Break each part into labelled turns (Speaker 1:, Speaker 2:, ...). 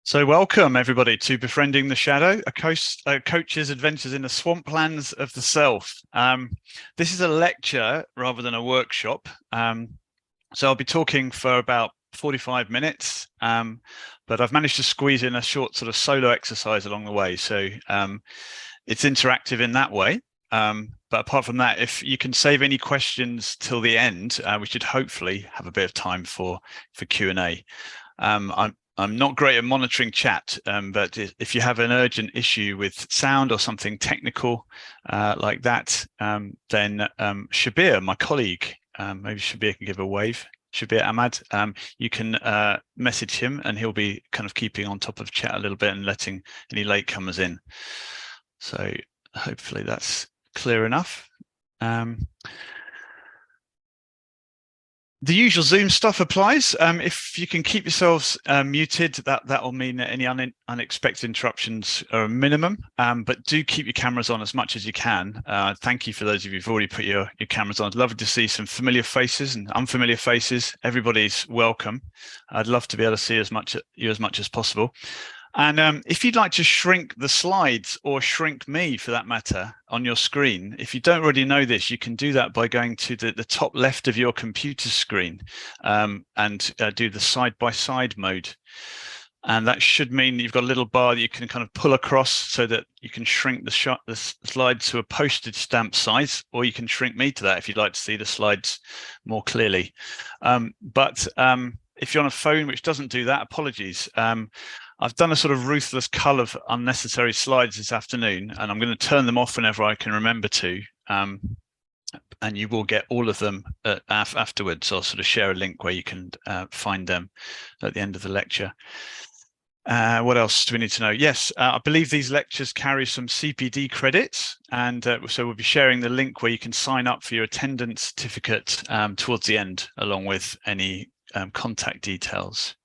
Speaker 1: So welcome everybody to Befriending the Shadow, a coach's adventures in the swamplands of the self. This is a lecture rather than a workshop. So I'll be talking for about 45 minutes, but I've managed to squeeze in a short sort of solo exercise along the way. So it's interactive in that way. But apart from that, if you can save any questions till the end, we should hopefully have a bit of time for Q&A. I'm not great at monitoring chat, but if you have an urgent issue with sound or something technical like that, then Shabir, my colleague, maybe Shabir can give a wave. Shabir Ahmad, you can message him and he'll be kind of keeping on top of chat a little bit and letting any latecomers in. So hopefully that's clear enough. The usual Zoom stuff applies. If you can keep yourselves muted, that will mean that any unexpected interruptions are a minimum, but do keep your cameras on as much as you can. Thank you for those of you who've already put your cameras on. I'd love to see some familiar faces and unfamiliar faces. Everybody's welcome. I'd love to be able to see as much as possible. And if you'd like to shrink the slides or shrink me for that matter on your screen, if you don't already know this, you can do that by going to the top left of your computer screen and do the side-by-side mode. And that should mean you've got a little bar that you can kind of pull across so that you can shrink the slide to a postage stamp size, or you can shrink me to that if you'd like to see the slides more clearly. But if you're on a phone which doesn't do that, apologies. I've done a sort of ruthless cull of unnecessary slides this afternoon, and I'm going to turn them off whenever I can remember to. And you will get all of them afterwards. I'll sort of share a link where you can find them at the end of the lecture. What else do we need to know? Yes, I believe these lectures carry some CPD credits, and so we'll be sharing the link where you can sign up for your attendance certificate towards the end, along with any contact details.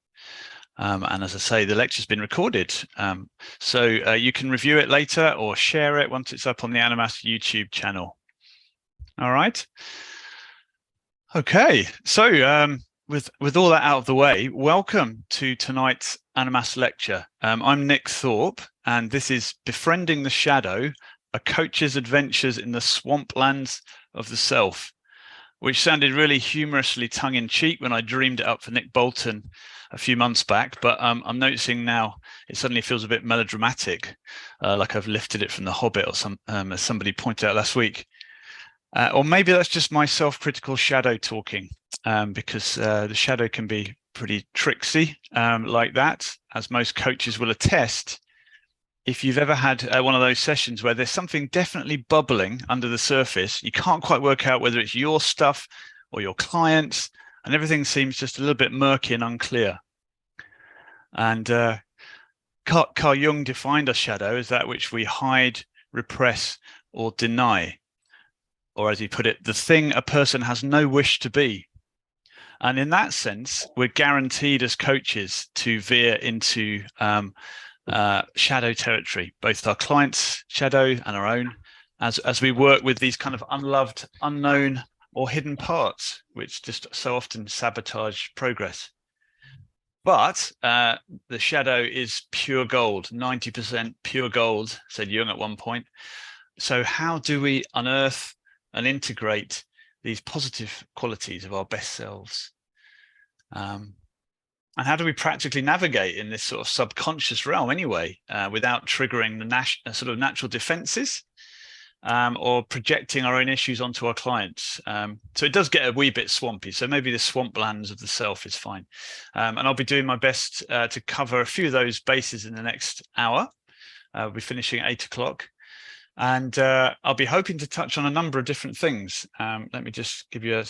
Speaker 1: And as I say, the lecture's been recorded, so you can review it later or share it once it's up on the Animas YouTube channel. All right. Okay, so with all that out of the way, welcome to tonight's Animas lecture. I'm Nick Thorpe, and this is Befriending the Shadow, a coach's adventures in the swamplands of the self, which sounded really humorously tongue-in-cheek when I dreamed it up for Nick Bolton a few months back, but I'm noticing now it suddenly feels a bit melodramatic, like I've lifted it from The Hobbit or as somebody pointed out last week. Or maybe that's just my self-critical shadow talking, because the shadow can be pretty tricksy like that, as most coaches will attest. If you've ever had one of those sessions where there's something definitely bubbling under the surface, you can't quite work out whether it's your stuff or your clients, and everything seems just a little bit murky and unclear. And Carl Jung defined a shadow as that which we hide, repress, or deny. Or as he put it, the thing a person has no wish to be. And in that sense, we're guaranteed as coaches to veer into shadow territory, both our clients' shadow and our own, as we work with these kind of unloved, unknown, or hidden parts, which just so often sabotage progress. But the shadow is pure gold, 90% pure gold, said Jung at one point. So how do we unearth and integrate these positive qualities of our best selves? And how do we practically navigate in this sort of subconscious realm anyway, without triggering the sort of natural defenses or projecting our own issues onto our clients? So it does get a wee bit swampy. So maybe the swamplands of the self is fine. And I'll be doing my best to cover a few of those bases in the next hour. We'll be finishing at 8 o'clock. And I'll be hoping to touch on a number of different things. Let me just give you a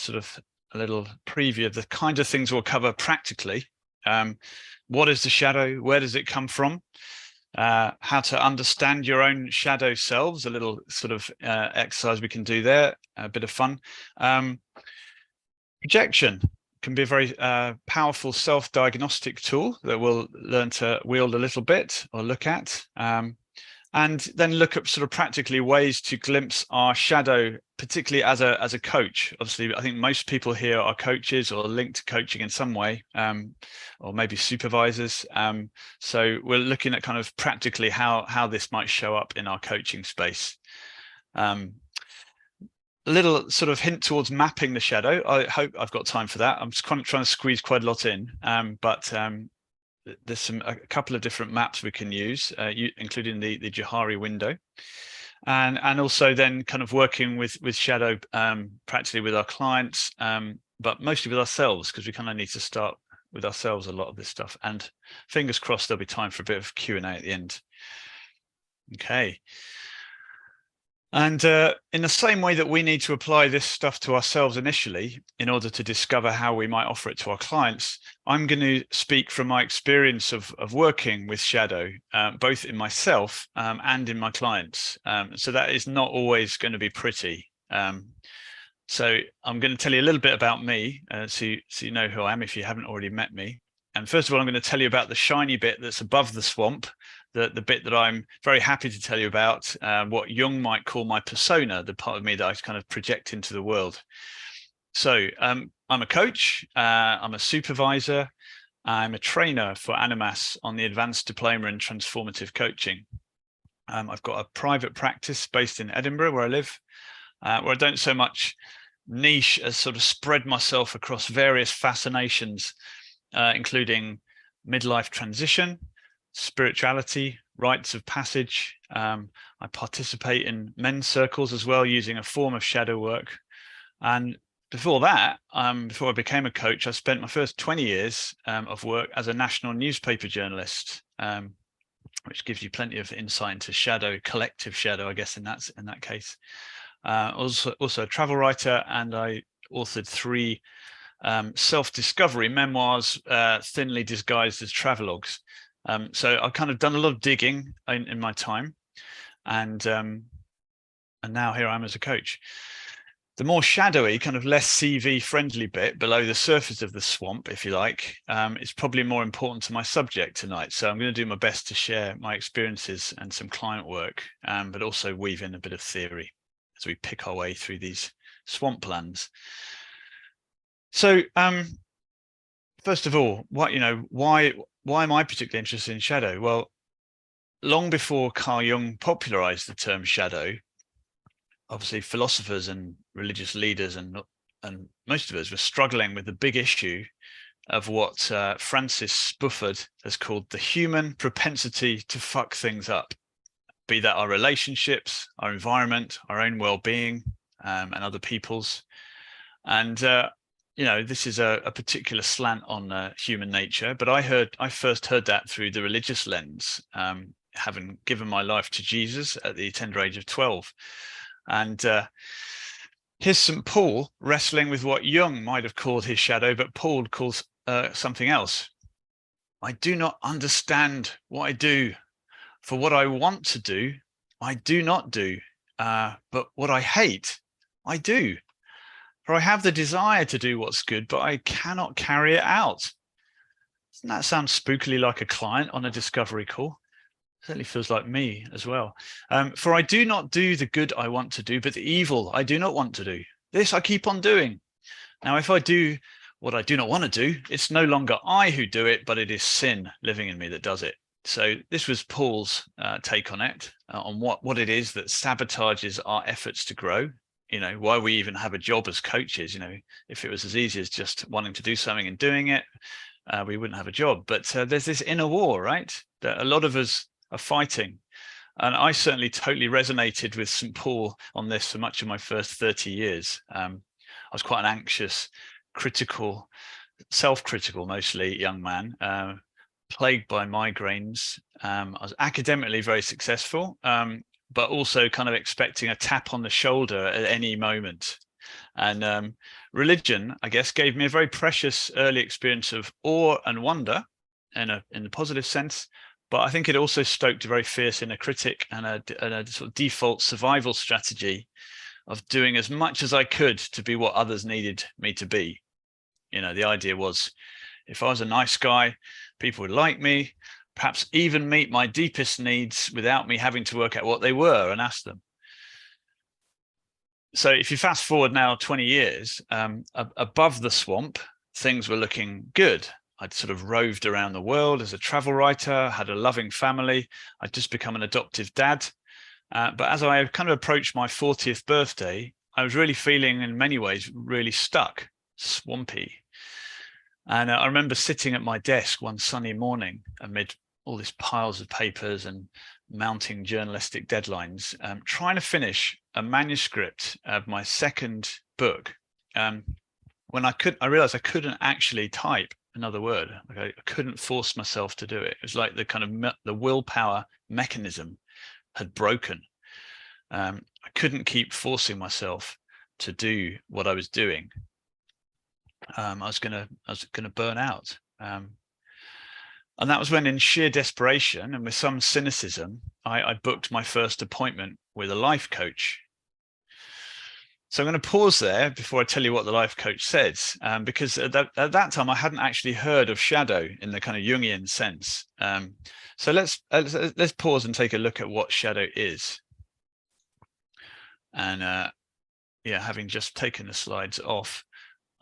Speaker 1: little preview of the kind of things we'll cover practically. What is the shadow? Where does it come from? How to understand your own shadow selves, a little sort of exercise we can do there, a bit of fun. Projection can be a very powerful self-diagnostic tool that we'll learn to wield a little bit or look at. and then look at sort of practically ways to glimpse our shadow, particularly as a coach. Obviously, I think most people here are coaches or linked to coaching in some way, or maybe supervisors. So we're looking at kind of practically how this might show up in our coaching space. A little sort of hint towards mapping the shadow. I hope I've got time for that. I'm just kind of trying to squeeze quite a lot in, but there's a couple of different maps we can use, including the Johari window, and also then kind of working with shadow practically with our clients, but mostly with ourselves, because we kind of need to start with ourselves a lot of this stuff. And fingers crossed there'll be time for a bit of Q&A at the end. Okay. And in the same way that we need to apply this stuff to ourselves initially in order to discover how we might offer it to our clients, I'm going to speak from my experience of working with shadow, both in myself and in my clients. So that is not always going to be pretty. So I'm going to tell you a little bit about me, so you know who I am if you haven't already met me. And first of all, I'm going to tell you about the shiny bit that's above the swamp, the bit that I'm very happy to tell you about, what Jung might call my persona, the part of me that I kind of project into the world. So I'm a coach, I'm a supervisor, I'm a trainer for Animas on the Advanced Diploma in Transformative Coaching. I've got a private practice based in Edinburgh, where I live, where I don't so much niche as sort of spread myself across various fascinations, including midlife transition, spirituality, rites of passage. I participate in men's circles as well, using a form of shadow work. And before that, before I became a coach, I spent my first 20 years of work as a national newspaper journalist, which gives you plenty of insight into shadow, collective shadow, I guess, in that case. Also a travel writer, and I authored 3 self-discovery memoirs, thinly disguised as travelogues. So I've kind of done a lot of digging in my time, and now here I am as a coach. The more shadowy, kind of less CV friendly bit below the surface of the swamp, if you like, is probably more important to my subject tonight. So I'm going to do my best to share my experiences and some client work, but also weave in a bit of theory as we pick our way through these swamplands. So first of all, why am I particularly interested in shadow? Well, long before Carl Jung popularized the term shadow, obviously philosophers and religious leaders and most of us were struggling with the big issue of what Francis Bufford has called the human propensity to fuck things up, be that our relationships, our environment, our own well-being, and other people's. And this is a particular slant on human nature, but I first heard that through the religious lens, having given my life to Jesus at the tender age of 12. And here's St. Paul wrestling with what Jung might have called his shadow, but Paul calls something else. I do not understand what I do, for what I want to do, I do not do, but what I hate, I do. For I have the desire to do what's good, but I cannot carry it out. Doesn't that sound spookily like a client on a discovery call? Certainly feels like me as well. For I do not do the good I want to do, but the evil I do not want to do. This I keep on doing. Now, if I do what I do not want to do, it's no longer I who do it, but it is sin living in me that does it. So this was Paul's take on it, on what it is that sabotages our efforts to grow. Why we even have a job as coaches. If it was as easy as just wanting to do something and doing it, we wouldn't have a job. But there's this inner war, right, that a lot of us are fighting. And I certainly totally resonated with St. Paul on this for much of my first 30 years. I was quite an anxious, critical, self-critical, mostly young man, plagued by migraines. I was academically very successful, but also kind of expecting a tap on the shoulder at any moment. And religion, I guess, gave me a very precious early experience of awe and wonder in the positive sense. But I think it also stoked a very fierce inner critic and a sort of default survival strategy of doing as much as I could to be what others needed me to be. The idea was, if I was a nice guy, people would like me. perhaps even meet my deepest needs without me having to work out what they were and ask them. So if you fast forward now 20 years, above the swamp, things were looking good. I'd sort of roved around the world as a travel writer, had a loving family. I'd just become an adoptive dad. But as I kind of approached my 40th birthday, I was really feeling in many ways really stuck, swampy. And I remember sitting at my desk one sunny morning amid all these piles of papers and mounting journalistic deadlines, trying to finish a manuscript of my second book. When I realized I couldn't actually type another word. Like I couldn't force myself to do it. It was like the kind of the willpower mechanism had broken. I couldn't keep forcing myself to do what I was doing. I was gonna burn out. And that was when, in sheer desperation and with some cynicism, I booked my first appointment with a life coach. So I'm going to pause there before I tell you what the life coach says, because at that time I hadn't actually heard of shadow in the kind of Jungian sense. So let's pause and take a look at what shadow is. And yeah, having just taken the slides off,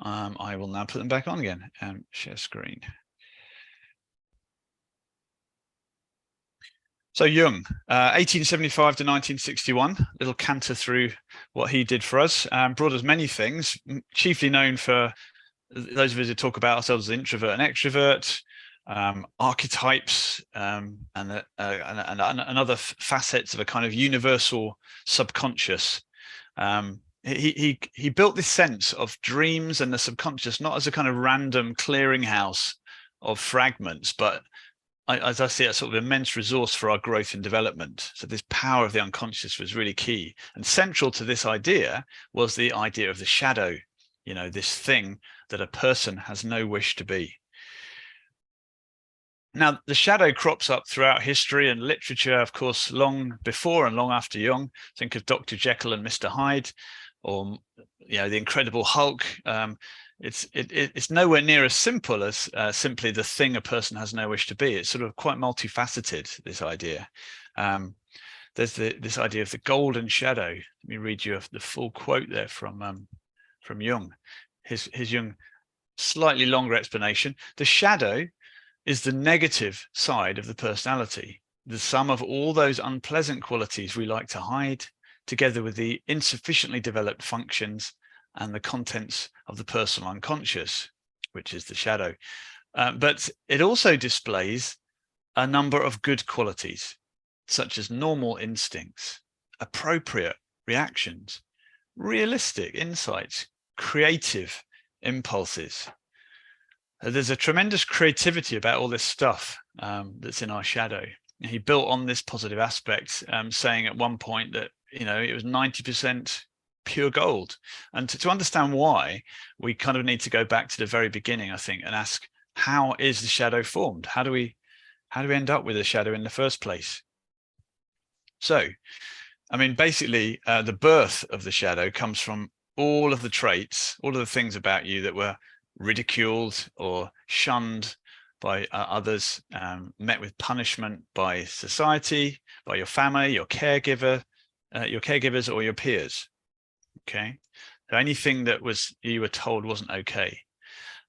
Speaker 1: I will now put them back on again and share screen. So Jung, 1875 to 1961, little canter through what he did for us, brought us many things, chiefly known for those of us who talk about ourselves as introvert and extrovert, archetypes, and other facets of a kind of universal subconscious. He built this sense of dreams and the subconscious, not as a kind of random clearinghouse of fragments, but as I see it, a sort of immense resource for our growth and development. So this power of the unconscious was really key. And central to this idea was the idea of the shadow, you know, this thing that a person has no wish to be. Now, the shadow crops up throughout history and literature, of course, long before and long after Jung. Think of Dr. Jekyll and Mr. Hyde, or, you know, the Incredible Hulk. It's nowhere near as simple as simply the thing a person has no wish to be. It's sort of quite multifaceted, this idea. There's this idea of the golden shadow. Let me read you the full quote there from Jung. His Jung slightly longer explanation. The shadow is the negative side of the personality, the sum of all those unpleasant qualities we like to hide, together with the insufficiently developed functions and the contents of the personal unconscious, which is the shadow. But it also displays a number of good qualities, such as normal instincts, appropriate reactions, realistic insights, creative impulses. There's a tremendous creativity about all this stuff that's in our shadow. He built on this positive aspect, saying at one point that, you know, it was 90% pure gold. And to understand why, we kind of need to go back to the very beginning, I think, and ask, how is the shadow formed? How do we end up with a shadow in the first place? So, I mean, basically, the birth of the shadow comes from all of the traits, all of the things about you that were ridiculed or shunned by others, met with punishment by society, by your family, your caregivers, or your peers. Okay, so anything that you were told wasn't okay.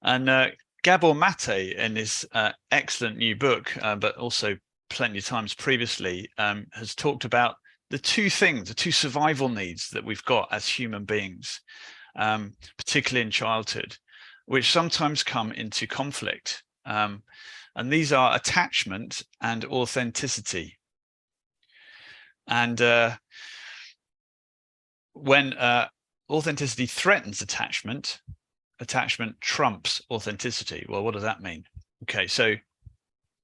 Speaker 1: And Gabor Mate, in his excellent new book, but also plenty of times previously, has talked about the two survival needs that we've got as human beings, particularly in childhood, which sometimes come into conflict. And these are attachment and authenticity. And when authenticity threatens attachment, attachment trumps authenticity. Well, what does that mean? Okay, so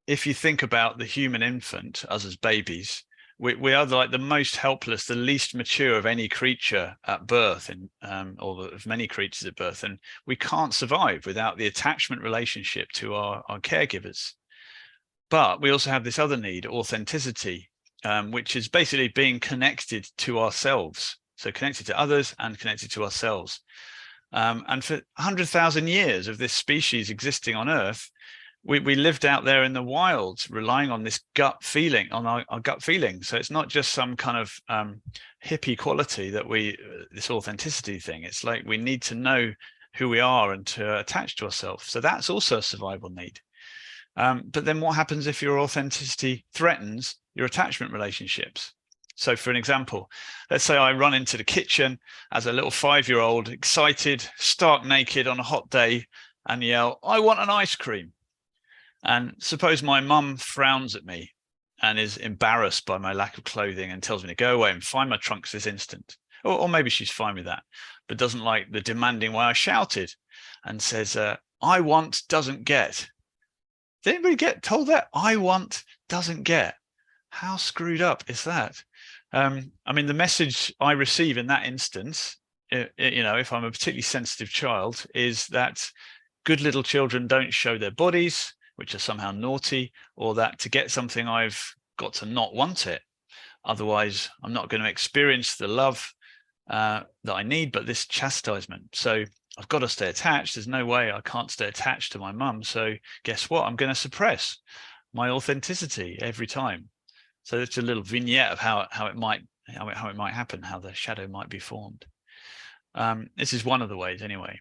Speaker 1: if you think about the human infant, us as babies, we are like the most helpless, the least mature of any creature at birth, or of many creatures at birth, and we can't survive without the attachment relationship to our caregivers. But we also have this other need, authenticity, which is basically being connected to ourselves. So connected to others and connected to ourselves. And for 100,000 years of this species existing on Earth, we lived out there in the wilds, relying on this gut feeling, on our gut feeling. So it's not just some kind of hippie quality that this authenticity thing. It's like we need to know who we are and to attach to ourselves. So that's also a survival need. But then what happens if your authenticity threatens your attachment relationships? So for an example, let's say I run into the kitchen as a little 5-year-old, excited, stark naked on a hot day, and yell, "I want an ice cream." And suppose my mum frowns at me and is embarrassed by my lack of clothing and tells me to go away and find my trunks this instant. Or maybe she's fine with that, but doesn't like the demanding way I shouted and says, "I want doesn't get." Did anybody get told that? I want doesn't get. How screwed up is that? I mean, the message I receive in that instance, if I'm a particularly sensitive child, is that good little children don't show their bodies, which are somehow naughty, or that to get something I've got to not want it. Otherwise, I'm not going to experience the love that I need, but this chastisement. So I've got to stay attached. There's no way I can't stay attached to my mum. So guess what? I'm going to suppress my authenticity every time. So it's a little vignette of how it might happen, how the shadow might be formed. This is one of the ways, anyway.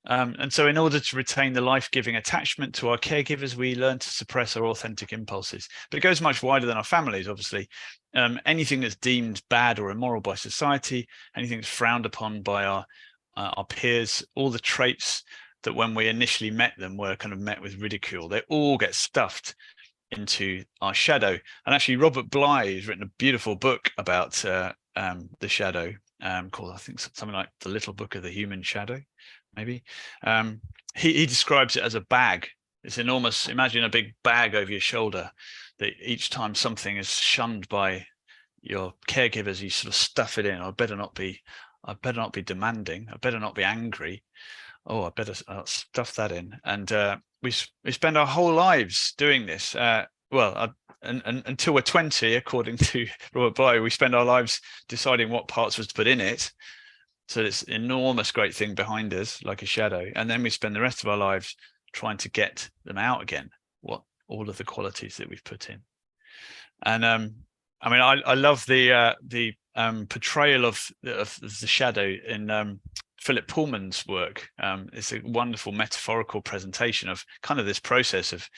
Speaker 1: And so in order to retain the life-giving attachment to our caregivers, we learn to suppress our authentic impulses. But it goes much wider than our families, obviously. Anything that's deemed bad or immoral by society, anything that's frowned upon by our peers, all the traits that when we initially met them were kind of met with ridicule, they all get stuffed into our shadow. And actually, Robert Bly has written a beautiful book about the shadow called, I think, something like The Little Book of the Human Shadow. Maybe he describes it as a bag. It's enormous. Imagine a big bag over your shoulder that each time something is shunned by your caregivers, you sort of stuff it in. I better not be demanding. I better not be angry. Oh, I better stuff that in. And we spend our whole lives doing this. Until we're 20, according to Robert Bly, we spend our lives deciding what parts was to put in it. So it's an enormous great thing behind us, like a shadow. And then we spend the rest of our lives trying to get them out again, all of the qualities that we've put in. And I mean, I love the portrayal of the shadow in Philip Pullman's work. It's a wonderful metaphorical presentation of kind of this process of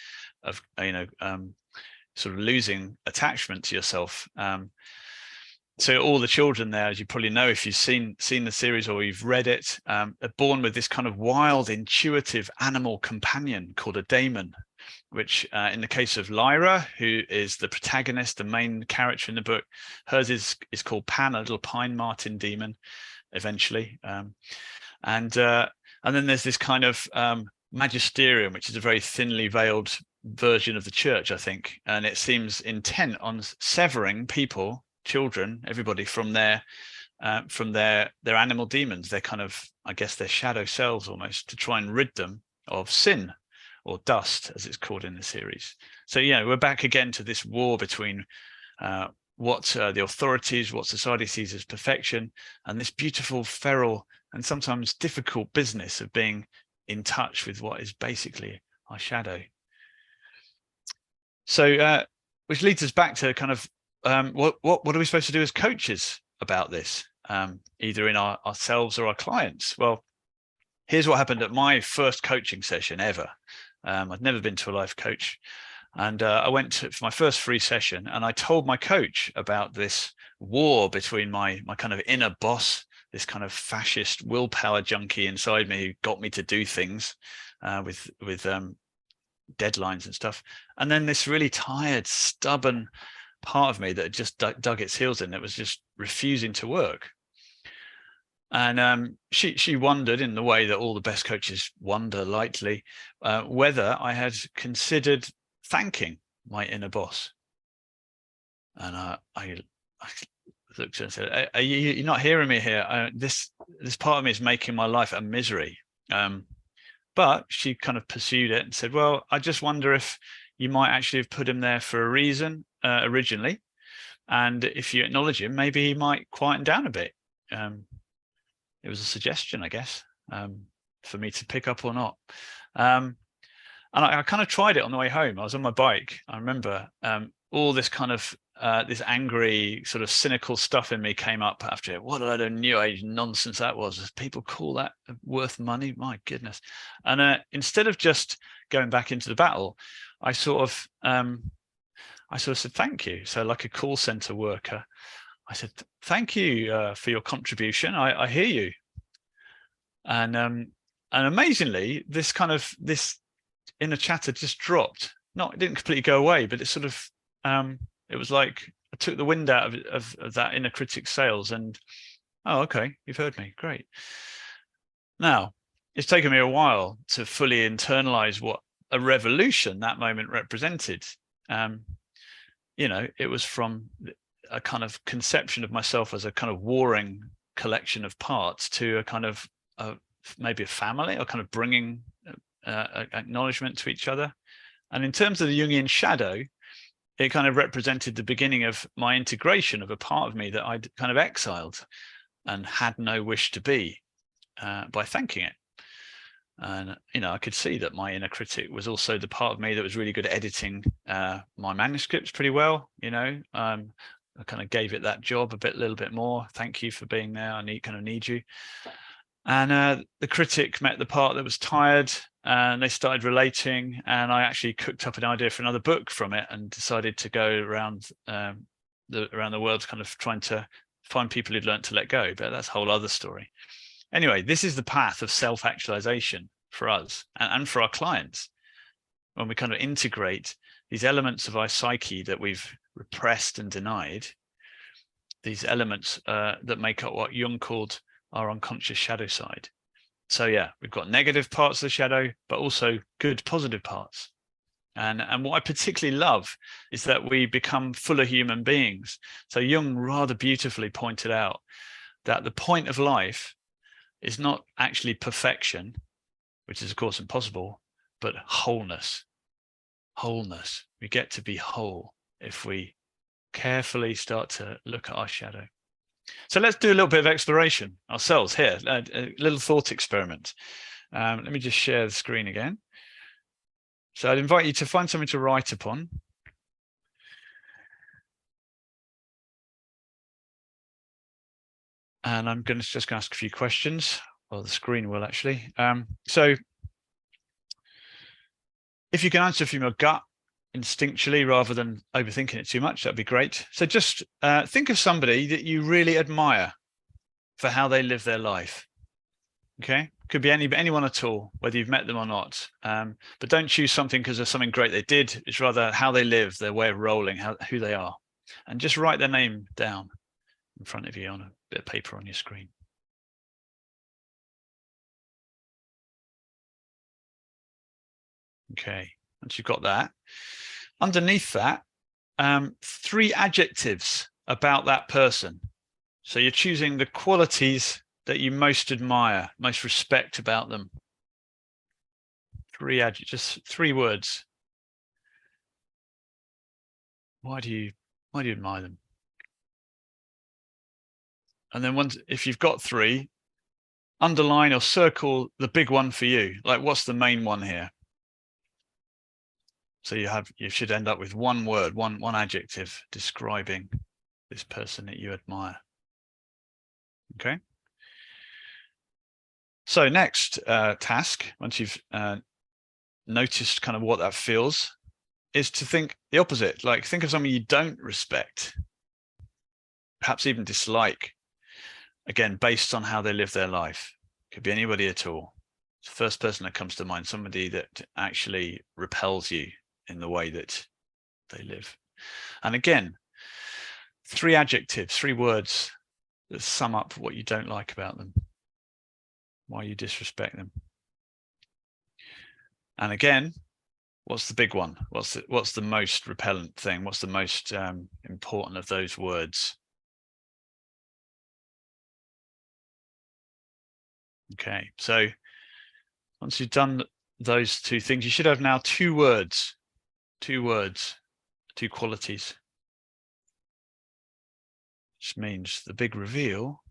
Speaker 1: sort of losing attachment to yourself. So all the children there, as you probably know, if you've seen the series or you've read it, are born with this kind of wild, intuitive animal companion called a daemon, which in the case of Lyra, who is the protagonist, the main character in the book, hers is called Pan, a little pine marten demon, eventually. And then there's this kind of magisterium, which is a very thinly veiled version of the church, I think. And it seems intent on severing people, children, everybody from their animal demons, their kind of, I guess, their shadow selves almost, to try and rid them of sin, or dust, as it's called in the series. So yeah, we're back again to this war between what the authorities, what society sees as perfection, and this beautiful, feral, and sometimes difficult business of being in touch with what is basically our shadow. So which leads us back to kind of what are we supposed to do as coaches about this, either in ourselves or our clients? Well, here's what happened at my first coaching session ever. I'd never been to a life coach, and I went for my first free session, and I told my coach about this war between my kind of inner boss, this kind of fascist willpower junkie inside me who got me to do things with deadlines and stuff, and then this really tired, stubborn part of me that just dug its heels in, that was just refusing to work. And she wondered, in the way that all the best coaches wonder lightly, whether I had considered thanking my inner boss. And I looked and said, "You're not hearing me here. This part of me is making my life a misery." But she kind of pursued it and said, "Well, I just wonder if you might actually have put him there for a reason originally, and if you acknowledge him, maybe he might quieten down a bit." It was a suggestion, I guess, for me to pick up or not. And I kind of tried it on the way home. I was on my bike. I remember all this kind of this angry, sort of cynical stuff in me came up after it. What did I do? New age nonsense that was. People call that worth money? My goodness. And instead of just going back into the battle, I sort of said thank you. So like a call center worker, I said thank you for your contribution. I hear you. And amazingly, this inner chatter just dropped. It didn't completely go away, but it sort of it was like I took the wind out of that inner critic sails, and oh, okay, you've heard me, great. Now, it's taken me a while to fully internalize what a revolution that moment represented. It was from a kind of conception of myself as a kind of warring collection of parts to a kind of maybe a family, or kind of bringing acknowledgement to each other. And in terms of the Jungian shadow, it kind of represented the beginning of my integration of a part of me that I'd kind of exiled and had no wish to be by thanking it. And, I could see that my inner critic was also the part of me that was really good at editing my manuscripts pretty well. I kind of gave it that job a little bit more. Thank you for being there. I need you. And the critic met the part that was tired, and they started relating, and I actually cooked up an idea for another book from it and decided to go around the world kind of trying to find people who'd learned to let go, but that's a whole other story. Anyway, this is the path of self-actualization for us and for our clients, when we kind of integrate these elements of our psyche that we've repressed and denied, these elements that make up what Jung called our unconscious shadow side. So yeah, we've got negative parts of the shadow, but also good, positive parts. And what I particularly love is that we become fuller human beings. So Jung rather beautifully pointed out that the point of life is not actually perfection, which is of course impossible, but wholeness. Wholeness. We get to be whole if we carefully start to look at our shadow. So let's do a little bit of exploration ourselves here, a little thought experiment. Let me just share the screen again. So I'd invite you to find something to write upon. And I'm just going to ask a few questions. Well, the screen will actually. So if you can answer from your gut instinctually rather than overthinking it too much, that'd be great. So just think of somebody that you really admire for how they live their life. Okay, could be anyone at all, whether you've met them or not. But don't choose something because of something great they did. It's rather how they live, their way of rolling, who they are, and just write their name down in front of you on a bit of paper on your screen. Okay, once you've got that, underneath that, 3 adjectives about that person. So you're choosing the qualities that you most admire, most respect about them. 3 adjectives, just 3 words. Why do you admire them? And then if you've got 3, underline or circle the big one for you. Like, what's the main one here? So you should end up with 1 word, one adjective describing this person that you admire. Okay. So next task, once you've noticed kind of what that feels, is to think the opposite. Like, think of someone you don't respect, perhaps even dislike, again, based on how they live their life. Could be anybody at all. It's the first person that comes to mind, somebody that actually repels you in the way that they live. And again, 3 adjectives, 3 words that sum up what you don't like about them, why you disrespect them. And again, what's the big one? What's the most repellent thing? What's the most important of those words? Okay, so once you've done those 2 things, you should have now 2 words, 2 qualities. Which means the big reveal,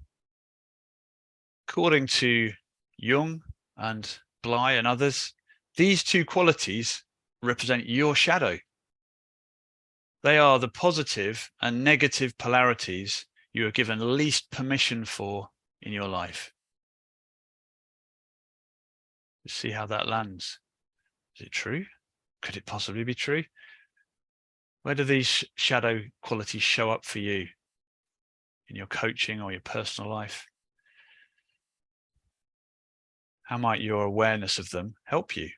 Speaker 1: according to Jung and Bly and others, These two qualities represent your shadow. They are the positive and negative polarities you are given least permission for in your life. Let's see how that lands. Is it true? Could it possibly be true? Where do these shadow qualities show up for you in your coaching or your personal life? How might your awareness of them help you?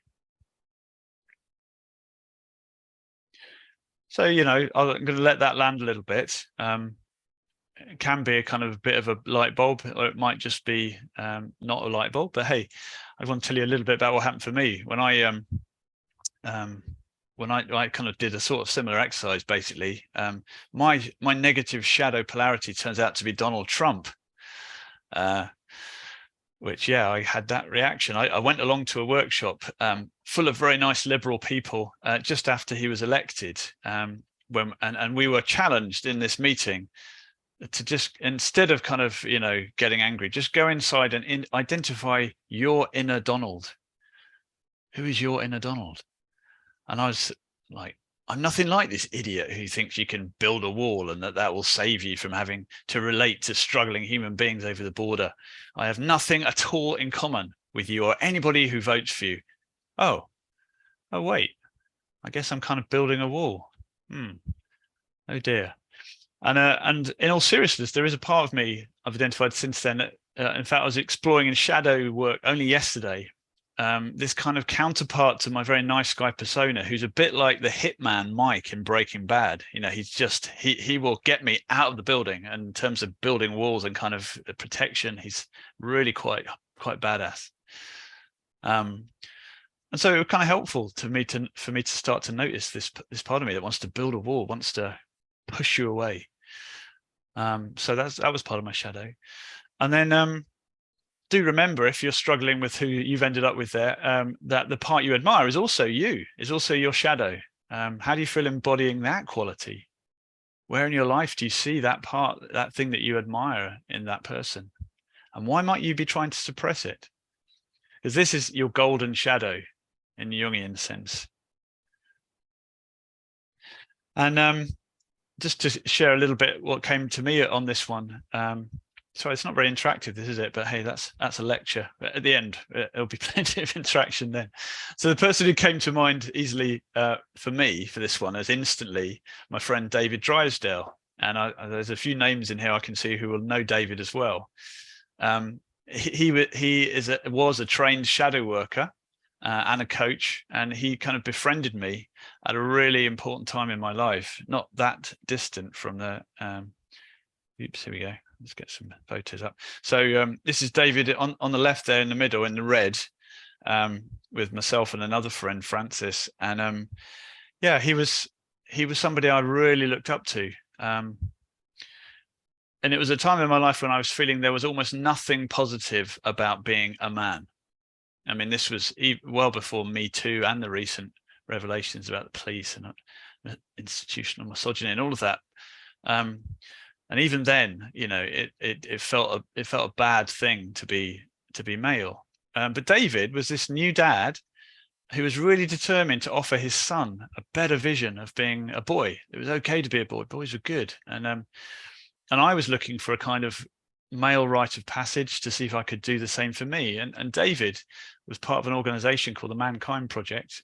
Speaker 1: So, I'm going to let that land a little bit. It can be a kind of a bit of a light bulb, or it might just be not a light bulb. But hey, I want to tell you a little bit about what happened for me when I kind of did a sort of similar exercise. Basically, my negative shadow polarity turns out to be Donald Trump. Which, yeah, I had that reaction. I went along to a workshop full of very nice liberal people just after he was elected, and we were challenged in this meeting to just, instead of kind of getting angry, just go inside and identify your inner Donald. Who is your inner Donald? And I was like, I'm nothing like this idiot who thinks you can build a wall and that will save you from having to relate to struggling human beings over the border. I have nothing at all in common with you or anybody who votes for you. Oh wait, I guess I'm kind of building a wall. Oh dear. And in all seriousness, there is a part of me I've identified since then. In fact, I was exploring in shadow work only yesterday. This kind of counterpart to my very nice guy persona, who's a bit like the hitman Mike in Breaking Bad. He's just he will get me out of the building. And in terms of building walls and kind of protection, he's really quite badass. And so it was kind of helpful for me to start to notice this part of me that wants to build a wall, wants to push you away. So that was part of my shadow. And then do remember, if you're struggling with who you've ended up with there, that the part you admire is also you, is also your shadow. How do you feel embodying that quality? Where in your life do you see that part, that thing that you admire in that person? And why might you be trying to suppress it? Because this is your golden shadow in the Jungian sense. And just to share a little bit what came to me on this one. Sorry, it's not very interactive, this is it, but hey, that's a lecture. But at the end, there'll be plenty of interaction then. So the person who came to mind easily for me for this one is instantly my friend David Drysdale. And there's a few names in here I can see who will know David as well. He was a trained shadow worker and a coach, and he kind of befriended me at a really important time in my life, not that distant from the oops, here we go. Let's get some photos up. So this is David on the left there in the middle in the red, with myself and another friend, Francis. And yeah, he was somebody I really looked up to. And it was a time in my life when I was feeling there was almost nothing positive about being a man. I mean, this was well before Me Too and the recent revelations about the police and institutional misogyny and all of that. And even then, it felt a bad thing to be male. But David was this new dad who was really determined to offer his son a better vision of being a boy. It was okay to be a boy. Boys were good. And I was looking for a kind of male rite of passage to see if I could do the same for me. And David was part of an organization called the Mankind Project,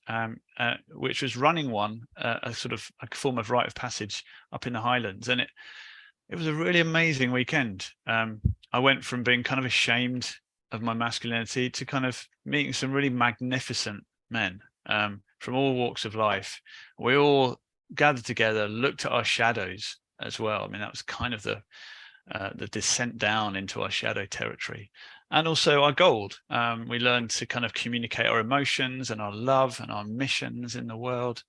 Speaker 1: which was running a sort of a form of rite of passage up in the Highlands. And it was a really amazing weekend. I went from being kind of ashamed of my masculinity to kind of meeting some really magnificent men from all walks of life. We all gathered together, looked at our shadows as well. I mean, that was kind of the descent down into our shadow territory, and also our gold. We learned to kind of communicate our emotions and our love and our missions in the world.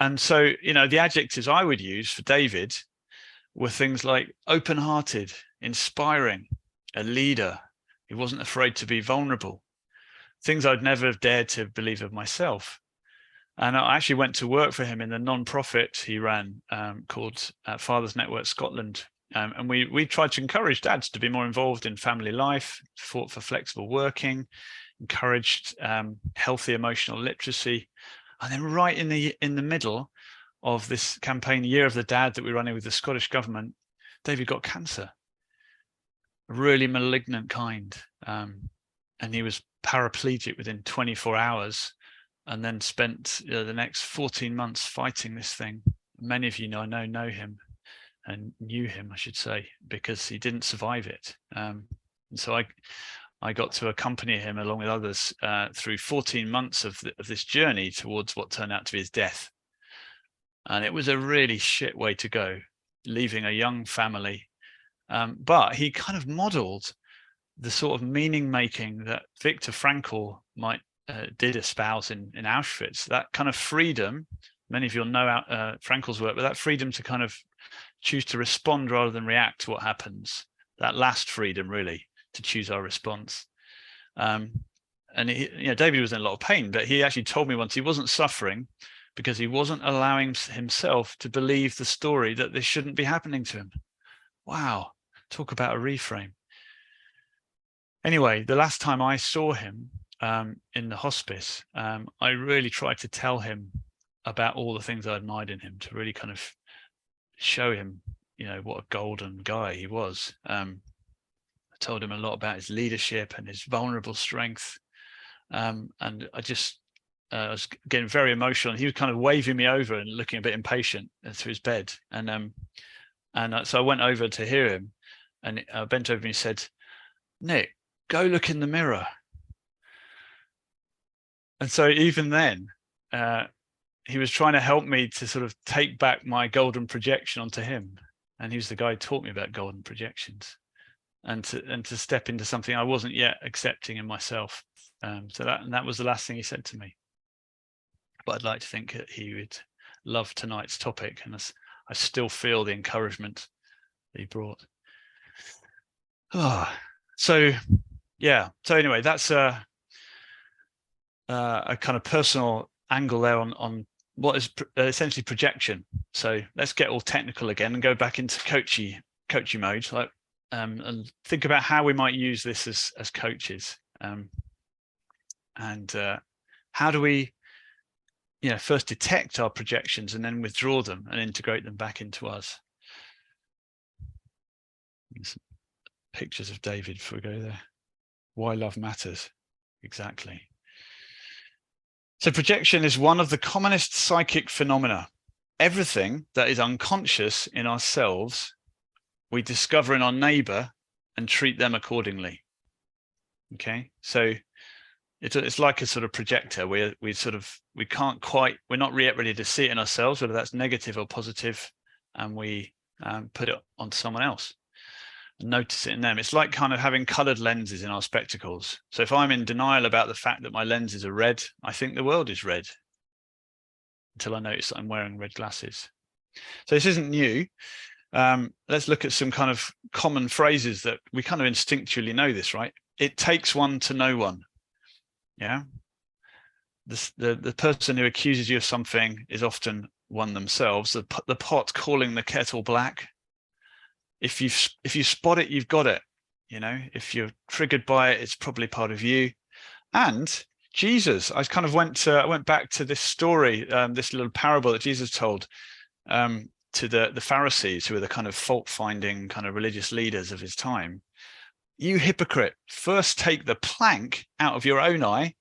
Speaker 1: And so, the adjectives I would use for David were things like open-hearted, inspiring, a leader who wasn't afraid to be vulnerable, things I'd never have dared to believe of myself. And I actually went to work for him in the non-profit he ran called Fathers Network Scotland. And we tried to encourage dads to be more involved in family life, fought for flexible working, encouraged healthy emotional literacy. And then right in the middle of this campaign, Year of the Dad, that we're running with the Scottish government, David got cancer, a really malignant kind. And he was paraplegic within 24 hours and then spent the next 14 months fighting this thing. Many of you know him and knew him, I should say, because he didn't survive it. And so I got to accompany him along with others through 14 months of this journey towards what turned out to be his death. And it was a really shit way to go, leaving a young family. But he kind of modeled the sort of meaning making that Viktor Frankl did espouse in Auschwitz. That kind of freedom, many of you will know Frankl's work, but that freedom to kind of choose to respond rather than react to what happens, that last freedom really, to choose our response. And David was in a lot of pain, but he actually told me once he wasn't suffering because he wasn't allowing himself to believe the story that this shouldn't be happening to him. Wow, talk about a reframe. Anyway, the last time I saw him in the hospice, I really tried to tell him about all the things I admired in him, to really kind of show him, what a golden guy he was. I told him a lot about his leadership and his vulnerable strength. And I was getting very emotional, and he was kind of waving me over and looking a bit impatient through his bed. And so I went over to hear him, and I bent over and he said, "Nick, go look in the mirror." And so even then, he was trying to help me to sort of take back my golden projection onto him. And he was the guy who taught me about golden projections, and to step into something I wasn't yet accepting in myself. So that was the last thing he said to me. But I'd like to think that he would love tonight's topic, and I still feel the encouragement that he brought. So anyway, that's a kind of personal angle there on what is essentially projection. So let's get all technical again and go back into coachy mode, and think about how we might use this as coaches, and how do we first detect our projections and then withdraw them and integrate them back into us. Some pictures of David before we go there. Why love matters. Exactly. So projection is one of the commonest psychic phenomena. Everything that is unconscious in ourselves, we discover in our neighbor and treat them accordingly. Okay, so it's like a sort of projector where we're not yet ready to see it in ourselves, whether that's negative or positive, and we put it on someone else and notice it in them. It's like kind of having colored lenses in our spectacles. So if I'm in denial about the fact that my lenses are red, I think the world is red until I notice that I'm wearing red glasses. So this isn't new. Let's look at some kind of common phrases that we kind of instinctually know this, right? It takes one to know one. Yeah. The person who accuses you of something is often one themselves. The pot calling the kettle black. If you spot it, you've got it. If you're triggered by it, it's probably part of you. And Jesus, I kind of went back to this story, this little parable that Jesus told to the Pharisees, who were the kind of fault-finding kind of religious leaders of his time. You hypocrite, first take the plank out of your own eye,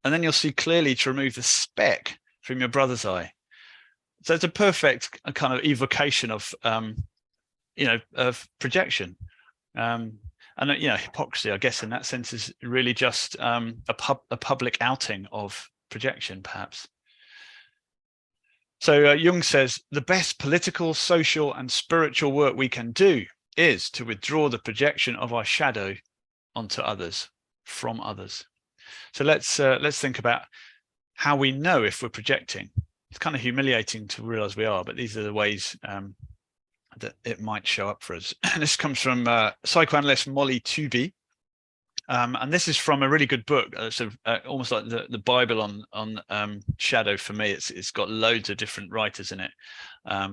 Speaker 1: and then you'll see clearly to remove the speck from your brother's eye. So it's a perfect kind of evocation of of projection. And hypocrisy, I guess, in that sense, is really just a public outing of projection, perhaps. So Jung says, the best political, social, and spiritual work we can do is to withdraw the projection of our shadow onto others, from others. So let's think about how we know if we're projecting. It's kind of humiliating to realize we are, but these are the ways that it might show up for us. And this comes from psychoanalyst Molly Tooby. And this is from a really good book, almost like the Bible on shadow for me. It's got loads of different writers in it,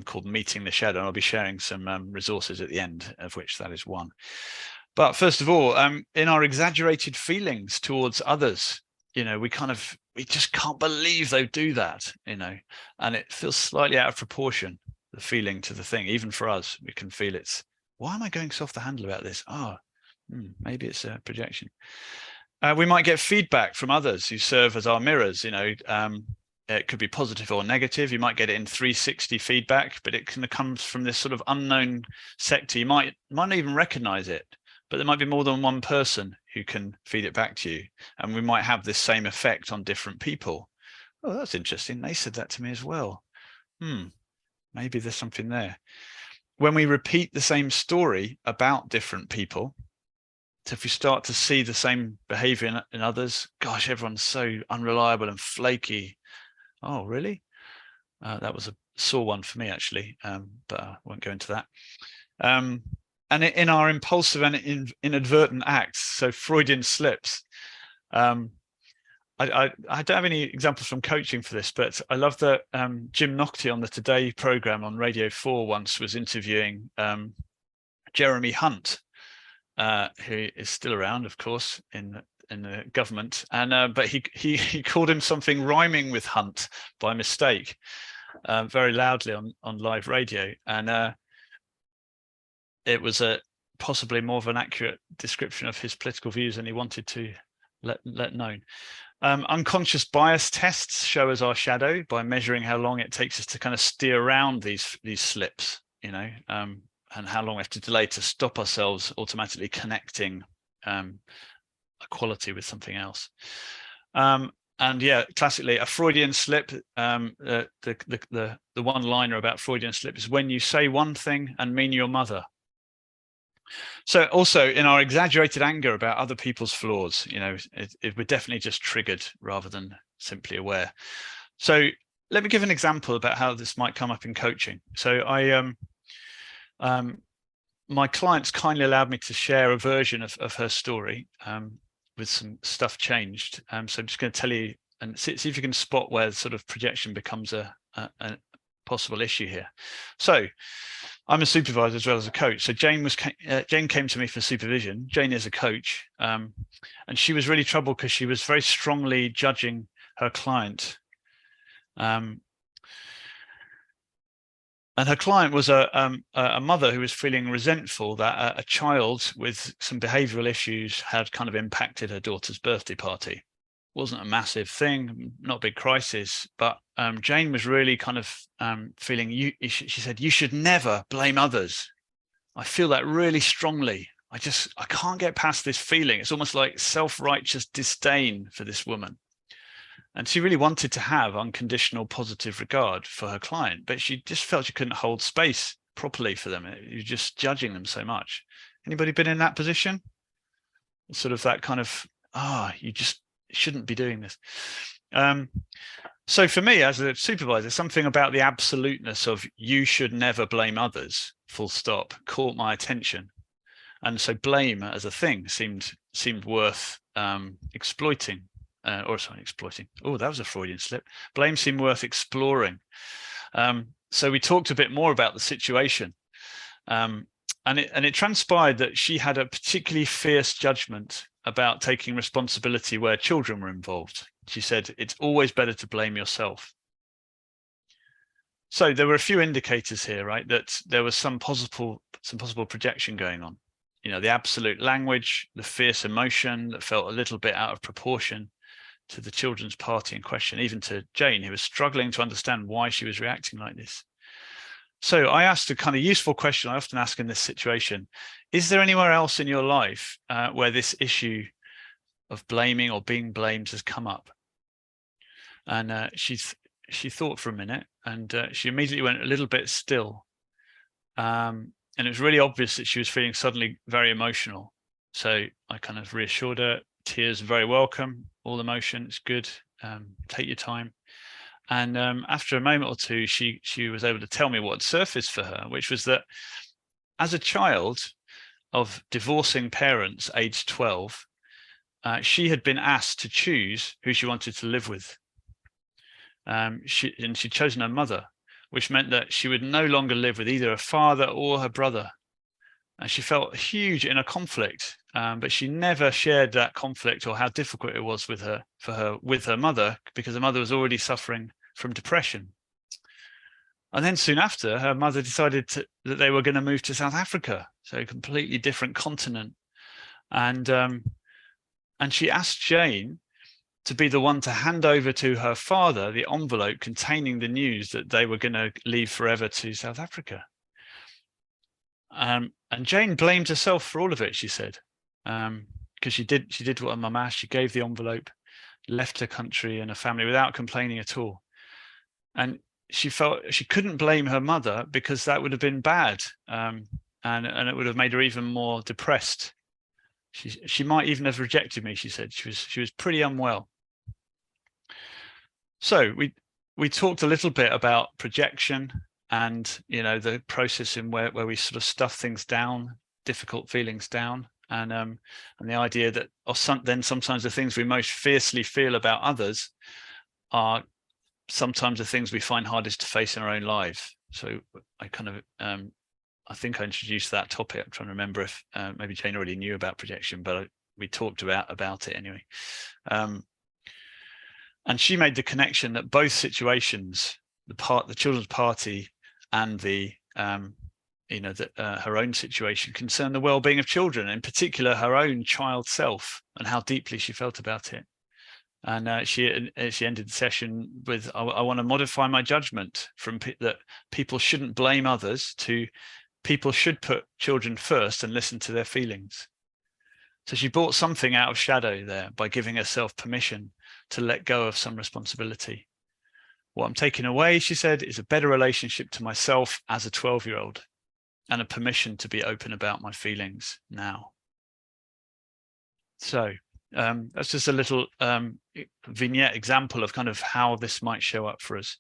Speaker 1: called Meeting the Shadow. And I'll be sharing some resources at the end, of which that is one. But first of all, in our exaggerated feelings towards others, we just can't believe they do that, and it feels slightly out of proportion, the feeling to the thing. Even for us, we can feel it's, why am I going so off the handle about this? Maybe it's a projection. We might get feedback from others who serve as our mirrors. It could be positive or negative. You might get it in 360 feedback, but it can come from this sort of unknown sector. You might not even recognize it, but there might be more than one person who can feed it back to you. And we might have this same effect on different people. Oh, that's interesting. They said that to me as well. Maybe there's something there. When we repeat the same story about different people, so if we start to see the same behavior in others, gosh, everyone's so unreliable and flaky. Oh, really? That was a sore one for me, actually, but I won't go into that. And in our impulsive and inadvertent acts, so Freudian slips, I don't have any examples from coaching for this, but I love that Jim Naughtie on the Today program on Radio 4 once was interviewing Jeremy Hunt, who is still around, of course, in the government, and but he called him something rhyming with Hunt by mistake, very loudly on live radio, and it was possibly more of an accurate description of his political views than he wanted to let known. Unconscious bias tests show us our shadow by measuring how long it takes us to kind of steer around these slips, and how long we have to delay to stop ourselves automatically connecting a quality with something else. And yeah, classically, a Freudian slip, the one-liner about Freudian slip is when you say one thing and mean your mother. So also in our exaggerated anger about other people's flaws, we're definitely just triggered rather than simply aware. So let me give an example about how this might come up in coaching. So my clients kindly allowed me to share a version of her story with some stuff changed. So I'm just going to tell you and see if you can spot where sort of projection becomes a possible issue here. So I'm a supervisor as well as a coach. So Jane came to me for supervision. Jane is a coach, and she was really troubled because she was very strongly judging her client. And her client was a mother who was feeling resentful that a child with some behavioural issues had kind of impacted her daughter's birthday party. Wasn't a massive thing, not a big crisis, but Jane was really kind of feeling, she said, you should never blame others. I feel that really strongly. I can't get past this feeling. It's almost like self-righteous disdain for this woman. And she really wanted to have unconditional positive regard for her client, but she just felt she couldn't hold space properly for them. You're just judging them so much. Anybody been in that position? Sort of that kind of, you just shouldn't be doing this. So for me as a supervisor, something about the absoluteness of you should never blame others, full stop, caught my attention. And so blame as a thing seemed worth exploiting. Exploiting. Oh, that was a Freudian slip. Blame seemed worth exploring. So we talked a bit more about the situation. And it transpired that she had a particularly fierce judgment about taking responsibility where children were involved. She said, it's always better to blame yourself. So there were a few indicators here, right, that there was some possible projection going on. The absolute language, the fierce emotion that felt a little bit out of proportion to the children's party in question, even to Jane, who was struggling to understand why she was reacting like this. So I asked a kind of useful question I often ask in this situation. Is there anywhere else in your life where this issue of blaming or being blamed has come up? And she thought for a minute, and she immediately went a little bit still. And it was really obvious that she was feeling suddenly very emotional. So I kind of reassured her, tears are very welcome, all emotion, it's good, take your time. And after a moment or two, she was able to tell me what surfaced for her, which was that as a child of divorcing parents aged 12, she had been asked to choose who she wanted to live with. She'd chosen her mother, which meant that she would no longer live with either her father or her brother. and she felt huge inner conflict, but she never shared that conflict or how difficult it was with her mother, because her mother was already suffering from depression. And then soon after, her mother decided that they were going to move to South Africa, so a completely different continent. And she asked Jane to be the one to hand over to her father the envelope containing the news that they were going to leave forever to South Africa. And Jane blamed herself for all of it, she said, because she did what her mum asked. She gave the envelope, left her country and her family without complaining at all. And she felt she couldn't blame her mother, because that would have been bad, and it would have made her even more depressed. She might even have rejected me, she said. She was pretty unwell. So we talked a little bit about projection, and the process in where we sort of stuff things down, difficult feelings down, and the idea that then sometimes the things we most fiercely feel about others are sometimes the things we find hardest to face in our own lives. So I kind of I think I introduced that topic. I'm trying to remember if maybe Jane already knew about projection, but we talked about it anyway. And she made the connection that both situations, the children's party and the her own situation, concern the well-being of children, in particular her own child self, and how deeply she felt about it. And she ended the session with, I want to modify my judgment from that people shouldn't blame others to people should put children first and listen to their feelings. So she brought something out of shadow there by giving herself permission to let go of some responsibility. What I'm taking away, she said, is a better relationship to myself as a 12-year-old and a permission to be open about my feelings now. So that's just a little vignette example of kind of how this might show up for us.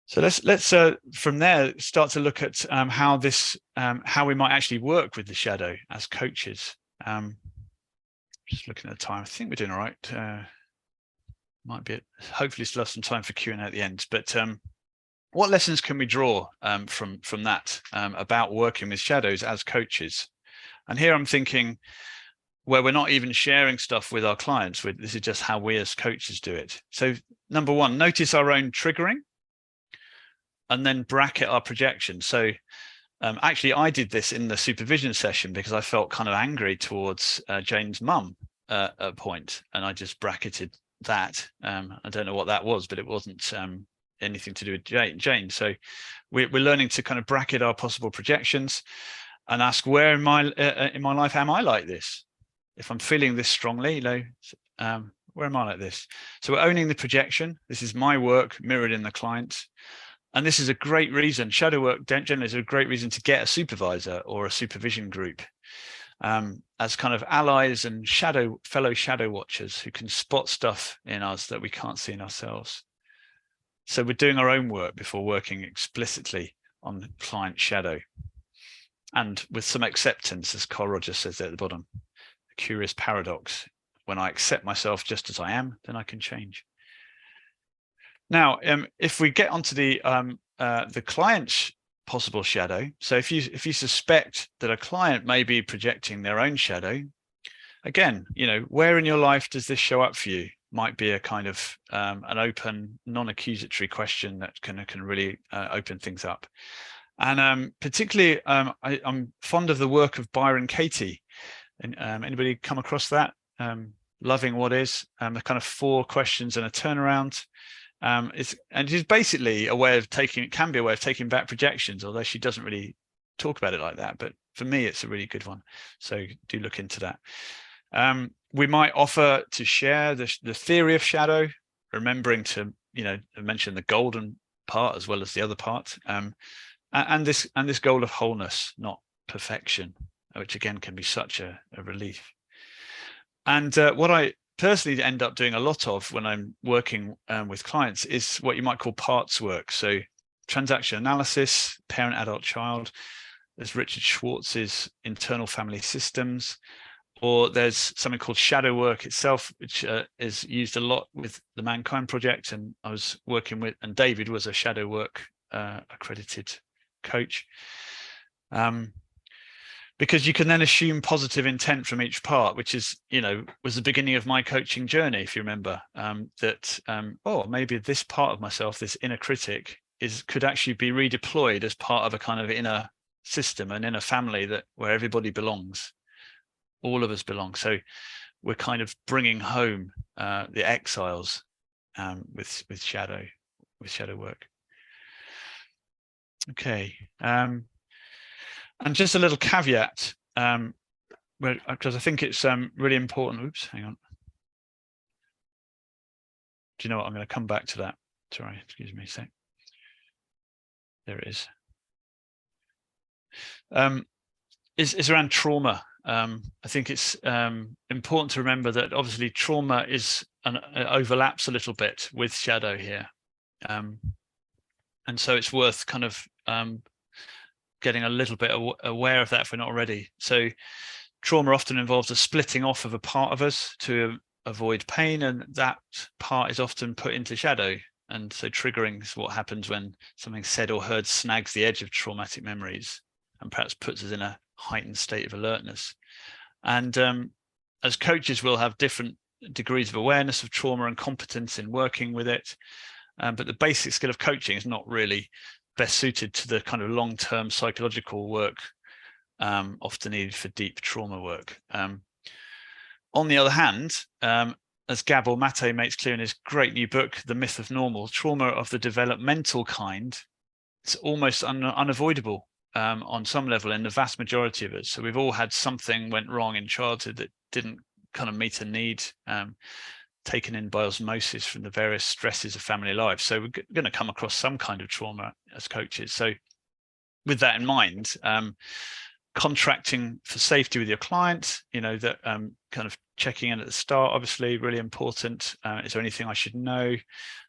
Speaker 1: So let's from there start to look at how we might actually work with the shadow as coaches. Just looking at the time, I think we're doing all right. Might be hopefully still have some time for Q&A at the end. But what lessons can we draw from that about working with shadows as coaches? And here I'm thinking, where we're not even sharing stuff with our clients, this is just how we as coaches do it. So number one, notice our own triggering, and then bracket our projection. So actually, I did this in the supervision session because I felt kind of angry towards Jane's mum at a point, and I just bracketed that. I don't know what that was, but it wasn't anything to do with Jane. So we're learning to kind of bracket our possible projections and ask, where in my life am I like this? If I'm feeling this strongly, where am I like this? So we're owning the projection. This is my work mirrored in the client. And this is a great reason, shadow work generally is a great reason to get a supervisor or a supervision group as kind of allies and fellow shadow watchers who can spot stuff in us that we can't see in ourselves. So we're doing our own work before working explicitly on the client shadow. And with some acceptance, as Carl Rogers says there at the bottom, a curious paradox. When I accept myself just as I am, then I can change. Now, if we get onto the client's possible shadow, so if you suspect that a client may be projecting their own shadow, again, where in your life does this show up for you? Might be a kind of an open, non-accusatory question that can really open things up. And particularly, I'm fond of the work of Byron Katie. And anybody come across that? Loving What Is, the kind of 4 questions and a turnaround. It is basically it can be a way of taking back projections, although she doesn't really talk about it like that. But for me, it's a really good one. So do look into that. We might offer to share the theory of shadow, remembering to mention the golden part as well as the other part, and this goal of wholeness, not perfection, which again can be such a relief. And what I personally end up doing a lot of when I'm working with clients is what you might call parts work. So transaction analysis, parent, adult, child. There's Richard Schwartz's internal family systems, or there's something called shadow work itself, which is used a lot with the Mankind Project. And I was working with, and David was a shadow work accredited coach. because you can then assume positive intent from each part, which is, was the beginning of my coaching journey, if you remember, that, oh, maybe this part of myself, this inner critic, could actually be redeployed as part of a kind of inner system, an inner family where everybody belongs. All of us belong. So we're kind of bringing home the exiles with shadow work. Okay. And just a little caveat, because I think it's really important. Oops, hang on. Do you know what? I'm going to come back to that. Sorry, excuse me a sec. There it is. Is around trauma. I think it's important to remember that obviously trauma overlaps a little bit with shadow here. And so it's worth kind of getting a little bit aware of that if we're not already. So trauma often involves a splitting off of a part of us to avoid pain, and that part is often put into shadow. And so triggering is what happens when something said or heard snags the edge of traumatic memories and perhaps puts us in a heightened state of alertness. And as coaches, we'll have different degrees of awareness of trauma and competence in working with it. But the basic skill of coaching is not really best suited to the kind of long-term psychological work often needed for deep trauma work. On the other hand, as Gabor Mate makes clear in his great new book, The Myth of Normal, trauma of the developmental kind, it's almost unavoidable on some level in the vast majority of us. So we've all had something went wrong in childhood that didn't kind of meet a need, taken in by osmosis from the various stresses of family life. So we're going to come across some kind of trauma as coaches. So with that in mind, contracting for safety with your client, that kind of checking in at the start, obviously really important. Is there anything I should know?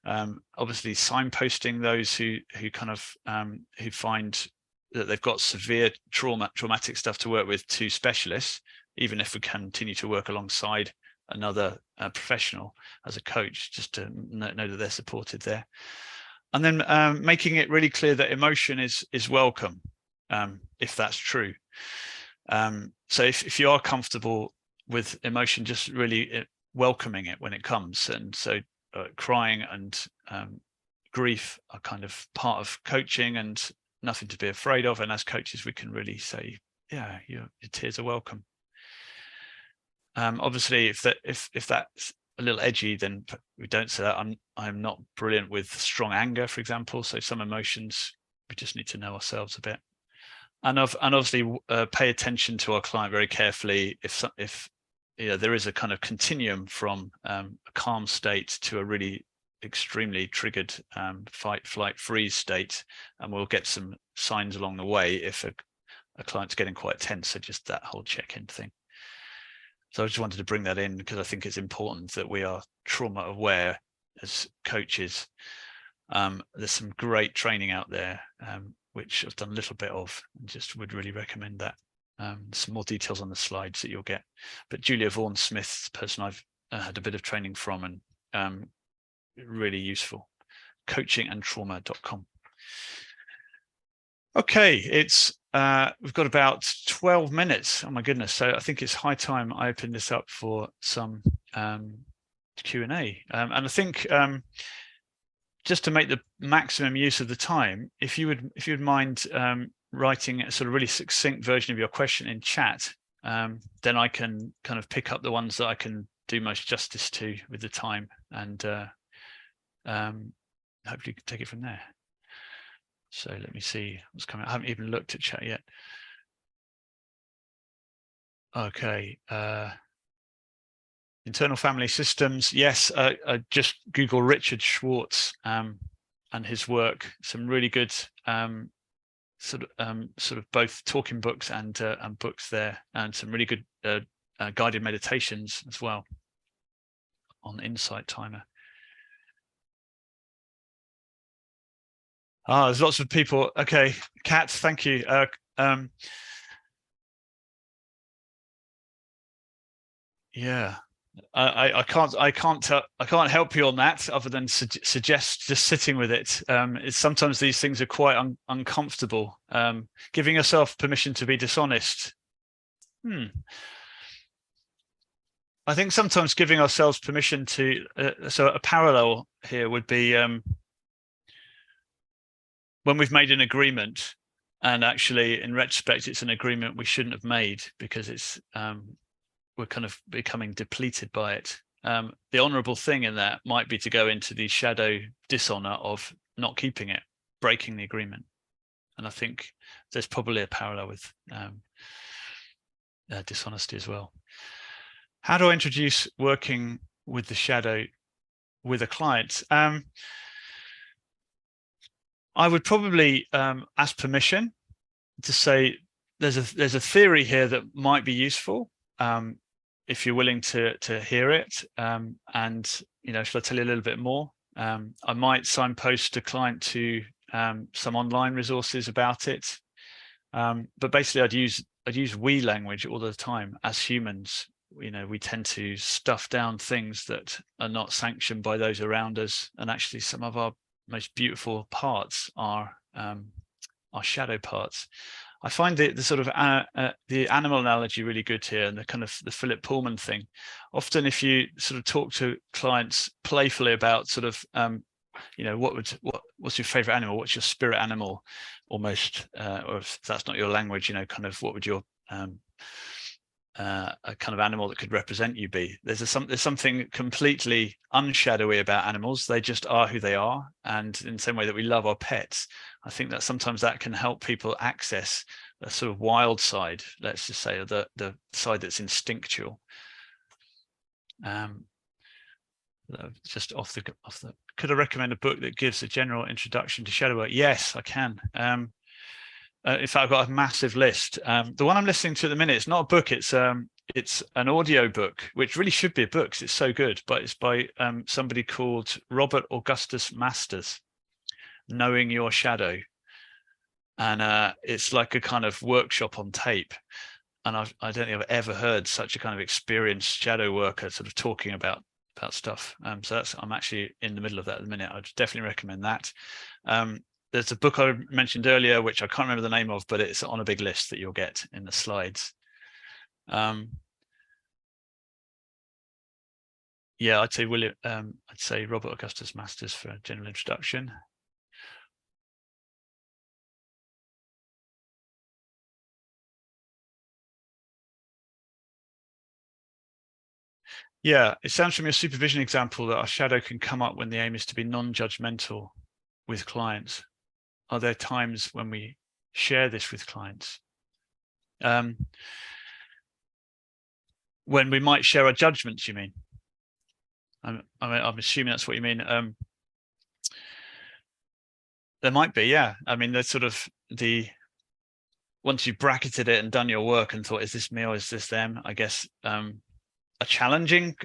Speaker 1: Obviously signposting those who kind of who find that they've got severe traumatic stuff to work with to specialists, even if we continue to work alongside another professional as a coach, just to know that they're supported there. And then making it really clear that emotion is welcome, if that's true. So if you are comfortable with emotion, just really welcoming it when it comes. And so crying and grief are kind of part of coaching and nothing to be afraid of. And as coaches, we can really say, yeah, your tears are welcome. Obviously, if that's a little edgy, then we don't say that. I'm not brilliant with strong anger, for example. So some emotions we just need to know ourselves a bit, and obviously pay attention to our client very carefully. If there is a kind of continuum from a calm state to a really extremely triggered fight, flight, freeze state, and we'll get some signs along the way if a client's getting quite tense. So just that whole check-in thing. So I just wanted to bring that in because I think it's important that we are trauma aware as coaches. There's some great training out there, which I've done a little bit of, and just would really recommend that. Some more details on the slides that you'll get. But Julia Vaughan Smith, the person I've had a bit of training from, and really useful. coachingandtrauma.com. Okay, we've got about 12 minutes. Oh my goodness. So I think it's high time I open this up for some Q&A. And I think just to make the maximum use of the time, if you would mind writing a sort of really succinct version of your question in chat, then I can kind of pick up the ones that I can do most justice to with the time, and hopefully take it from there. So let me see what's coming. I haven't even looked at chat yet. Okay. Internal family systems. Yes, I just Google Richard Schwartz and his work. Some really good sort of both talking books and books there, and some really good guided meditations as well on Insight Timer. There's lots of people. Okay, Kat, thank you. Yeah, I can't help you on that other than suggest just sitting with it. It's sometimes these things are quite uncomfortable. Giving yourself permission to be dishonest I think sometimes giving ourselves permission to, so a parallel here would be when we've made an agreement, and actually in retrospect, it's an agreement we shouldn't have made because it's we're kind of becoming depleted by it. The honorable thing in that might be to go into the shadow dishonor of not keeping it, breaking the agreement. And I think there's probably a parallel with dishonesty as well. How do I introduce working with the shadow with a client? I would probably ask permission to say there's a theory here that might be useful if you're willing to hear it. And shall I tell you a little bit more? I might signpost a client to some online resources about it. But basically, I'd use we language all the time. As humans, we tend to stuff down things that are not sanctioned by those around us, and actually some of our most beautiful parts are our shadow parts. I find the sort of the animal analogy really good here, and the kind of the Philip Pullman thing. Often if you sort of talk to clients playfully about sort of what's your favorite animal, what's your spirit animal, almost, or if that's not your language, kind of what would your a kind of animal that could represent you be. There's something completely unshadowy about animals. They just are who they are, and in the same way that we love our pets, I think that sometimes that can help people access a sort of wild side, let's just say, the side that's instinctual. Just off the could I recommend a book that gives a general introduction to shadow work? Yes, I can. In fact, I've got a massive list. The one I'm listening to at the minute, it's not a book, it's an audio book, which really should be a book because it's so good, but it's by somebody called Robert Augustus Masters, Knowing Your Shadow. And it's like a kind of workshop on tape. And I don't think I've ever heard such a kind of experienced shadow worker sort of talking about stuff. So I'm actually in the middle of that at the minute. I'd definitely recommend that. There's a book I mentioned earlier, which I can't remember the name of, but it's on a big list that you'll get in the slides. Yeah, I'd say Robert Augustus Masters for a general introduction. Yeah, it sounds from your supervision example that our shadow can come up when the aim is to be non-judgmental with clients. Are there times when we share this with clients? When we might share our judgments, you mean? I'm assuming that's what you mean. There might be, yeah. I mean, there's sort of once you've bracketed it and done your work and thought, is this me or is this them? I guess a challenging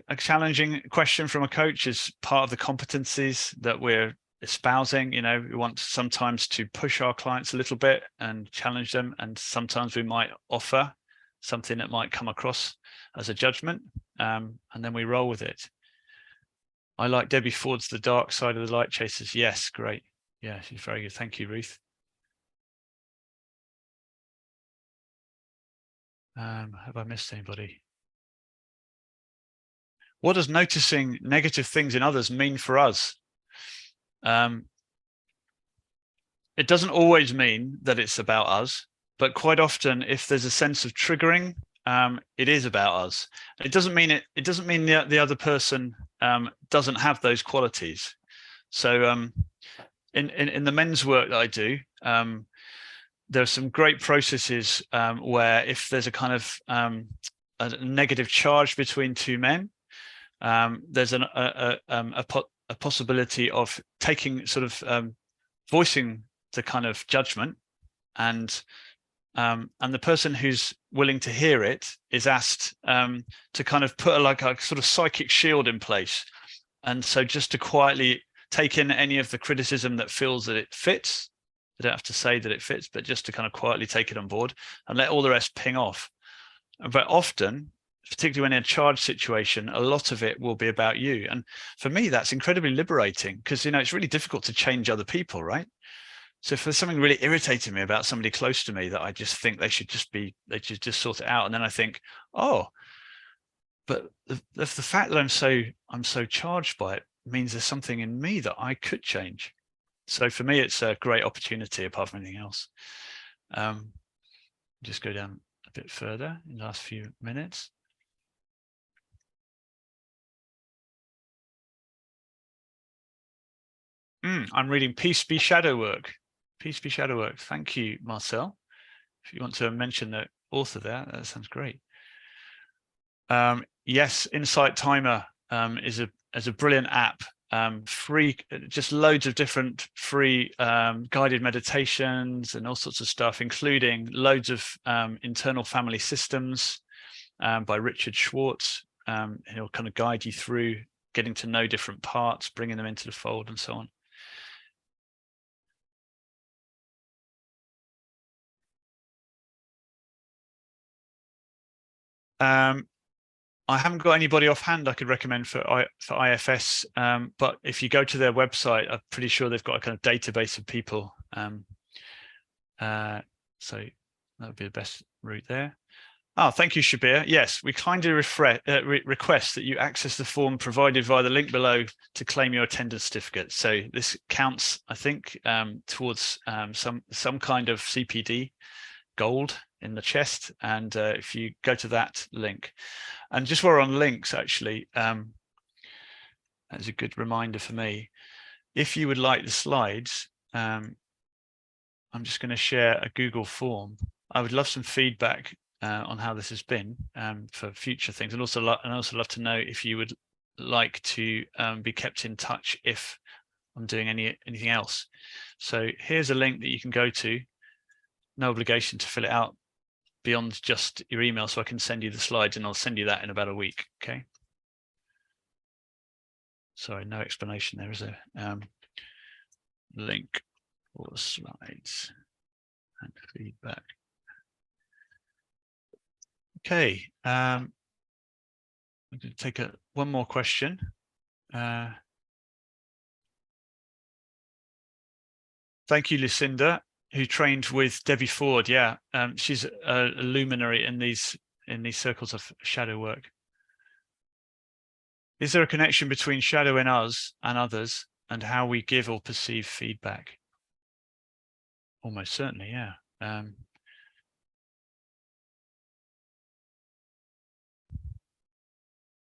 Speaker 1: question from a coach is part of the competencies that we're espousing. We want sometimes to push our clients a little bit and challenge them, and sometimes we might offer something that might come across as a judgment, and then we roll with it. I like Debbie Ford's The Dark Side of the Light Chasers. Yes, great. Yeah, she's very good. Thank you, Ruth. Have I missed anybody? What does noticing negative things in others mean for us? It doesn't always mean that it's about us, but quite often, if there's a sense of triggering, it is about us. It doesn't mean the other person doesn't have those qualities. So in the men's work that I do, there are some great processes where if there's a kind of a negative charge between two men, there's a possibility of taking sort of voicing the kind of judgment, and the person who's willing to hear it is asked to kind of put a sort of psychic shield in place, and so just to quietly take in any of the criticism that feels that it fits. They don't have to say that it fits, but just to kind of quietly take it on board and let all the rest ping off. But often, particularly when in a charged situation, a lot of it will be about you. And for me, that's incredibly liberating because, it's really difficult to change other people, right? So if there's something really irritating me about somebody close to me that I just think they should just sort it out, and then I think, oh, but the fact that I'm so charged by it means there's something in me that I could change. So for me, it's a great opportunity apart from anything else. Just go down a bit further in the last few minutes. I'm reading Peace Be Shadow Work. Peace Be Shadow Work. Thank you, Marcel. If you want to mention the author there, that sounds great. Yes, Insight Timer is a brilliant app. Free, just loads of different free guided meditations and all sorts of stuff, including loads of internal family systems by Richard Schwartz. He'll kind of guide you through getting to know different parts, bringing them into the fold, and so on. I haven't got anybody offhand I could recommend for IFS, but if you go to their website, I'm pretty sure they've got a kind of database of people. So that would be the best route there. Oh, thank you, Shabir. Yes, we kindly request that you access the form provided via the link below to claim your attendance certificate. So this counts, I think, towards some kind of CPD gold in the chest. And if you go to that link, and just while we're on links, actually, that's a good reminder for me. If you would like the slides, I'm just going to share a Google form. I would love some feedback on how this has been for future things, and also love to know if you would like to be kept in touch if I'm doing anything else. So here's a link that you can go to. No obligation to fill it out beyond just your email, so I can send you the slides, and I'll send you that in about a week. Okay. Sorry, no explanation. There is a link for the slides and feedback. Okay, I'm going to take one more question. Thank you, Lucinda, who trained with Debbie Ford. Yeah, she's a luminary in these circles of shadow work. Is there a connection between shadow in us and others and how we give or perceive feedback? Almost certainly, yeah.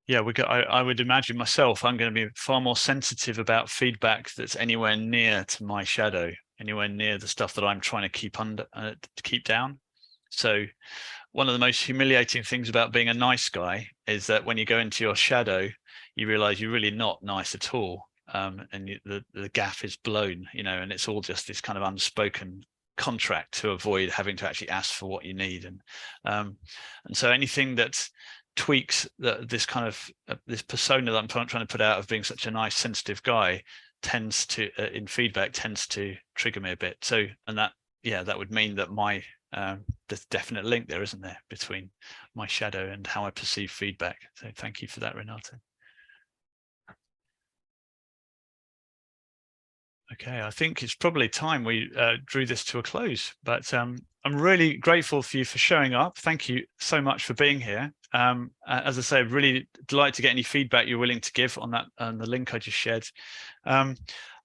Speaker 1: Yeah, I would imagine myself, I'm going to be far more sensitive about feedback that's anywhere near to my shadow, anywhere near the stuff that I'm trying to keep down. So one of the most humiliating things about being a nice guy is that when you go into your shadow, you realize you're really not nice at all. And the gaff is blown, and it's all just this kind of unspoken contract to avoid having to actually ask for what you need. And so anything that tweaks this kind of this persona that I'm trying to put out of being such a nice, sensitive guy tends to, in feedback, tends to trigger me a bit. So, and that would mean that there's a definite link there, isn't there, between my shadow and how I perceive feedback. So thank you for that, Renato. Okay, I think it's probably time we drew this to a close, but I'm really grateful for you for showing up. Thank you so much for being here. As I say, I'm really delighted to get any feedback you're willing to give on the link I just shared. And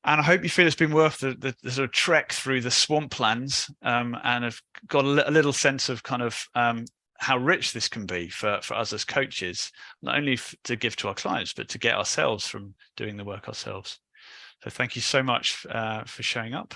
Speaker 1: I hope you feel it's been worth the sort of trek through the swamplands and have got a little sense of kind of how rich this can be for us as coaches, not only to give to our clients, but to get ourselves from doing the work ourselves. So thank you so much for showing up.